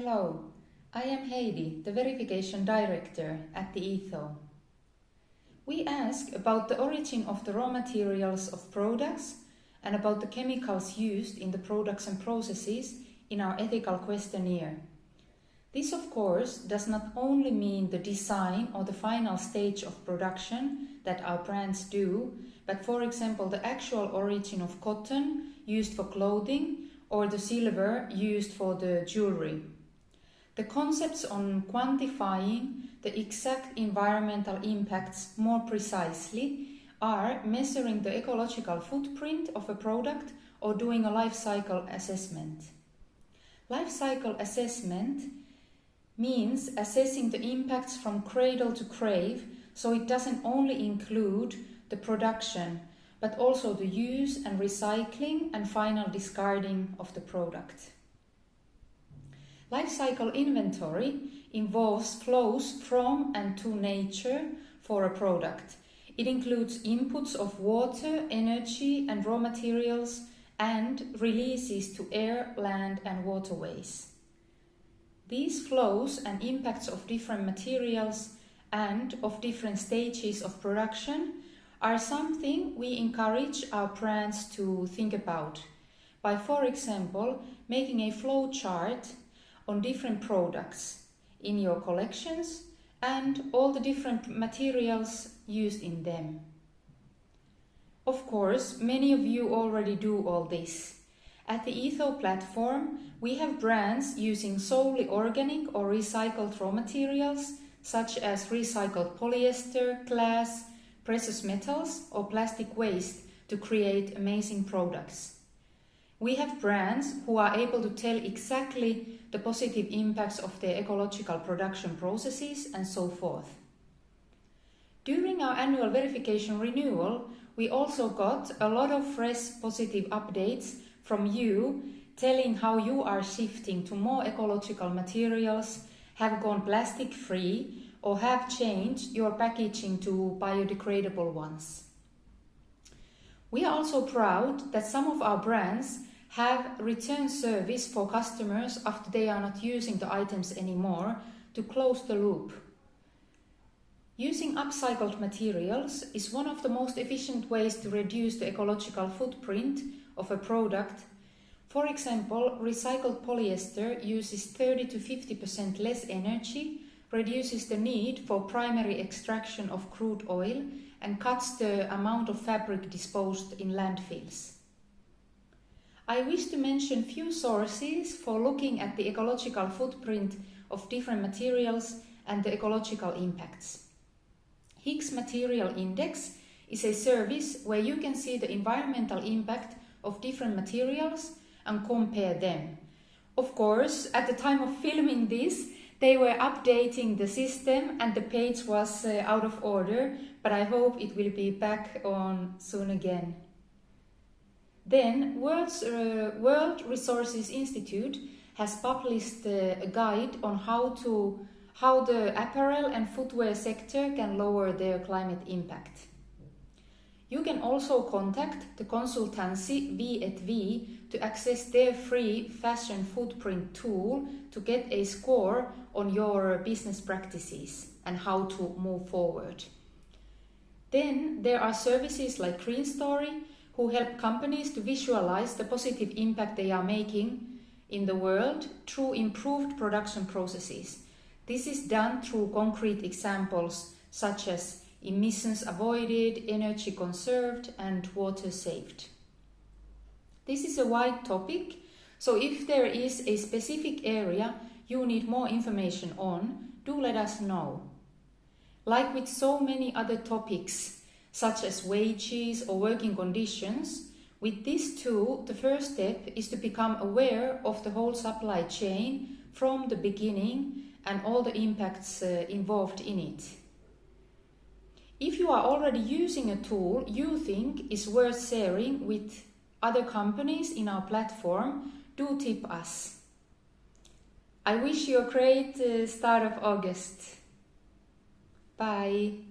Hello, I am Heidi, the Verification Director at the Etho. We ask about the origin of the raw materials of products and about the chemicals used in the products and processes in our ethical questionnaire. This, of course, does not only mean the design or the final stage of production that our brands do, but for example the actual origin of cotton used for clothing or the silver used for the jewelry. The concepts on quantifying the exact environmental impacts more precisely are measuring the ecological footprint of a product or doing a life cycle assessment. Life cycle assessment means assessing the impacts from cradle to grave, so it doesn't only include the production, but also the use and recycling and final discarding of the product. Life cycle inventory involves flows from and to nature for a product. It includes inputs of water, energy and raw materials and releases to air, land and waterways. These flows and impacts of different materials and of different stages of production are something we encourage our brands to think about by, for example, making a flow chart on different products in your collections and all the different materials used in them. Of course, many of you already do all this. At the Etho platform, we have brands using solely organic or recycled raw materials such as recycled polyester, glass, precious metals or plastic waste to create amazing products. We have brands who are able to tell exactly the positive impacts of their ecological production processes and so forth. During our annual verification renewal, we also got a lot of fresh positive updates from you telling how you are shifting to more ecological materials, have gone plastic free or have changed your packaging to biodegradable ones. We are also proud that some of our brands have return service for customers after they are not using the items anymore to close the loop. Using upcycled materials is one of the most efficient ways to reduce the ecological footprint of a product. For example, recycled polyester uses 30 to 50% less energy, reduces the need for primary extraction of crude oil, and cuts the amount of fabric disposed in landfills. I wish to mention few sources for looking at the ecological footprint of different materials and the ecological impacts. Higgs Material Index is a service where you can see the environmental impact of different materials and compare them. Of course, at the time of filming this, they were updating the system and the page was out of order, but I hope it will be back on soon again. Then, World Resources Institute has published a guide on how the apparel and footwear sector can lower their climate impact. You can also contact the consultancy V&V to access their free fashion footprint tool to get a score on your business practices and how to move forward. Then there are services like Greenstory who help companies to visualize the positive impact they are making in the world through improved production processes. This is done through concrete examples such as emissions avoided, energy conserved, and water saved. This is a wide topic, so if there is a specific area you need more information on, do let us know. Like with so many other topics, such as wages or working conditions, with this too, the first step is to become aware of the whole supply chain from the beginning and all the impacts involved in it. If you are already using a tool you think is worth sharing with other companies in our platform, do tip us. I wish you a great start of August. Bye.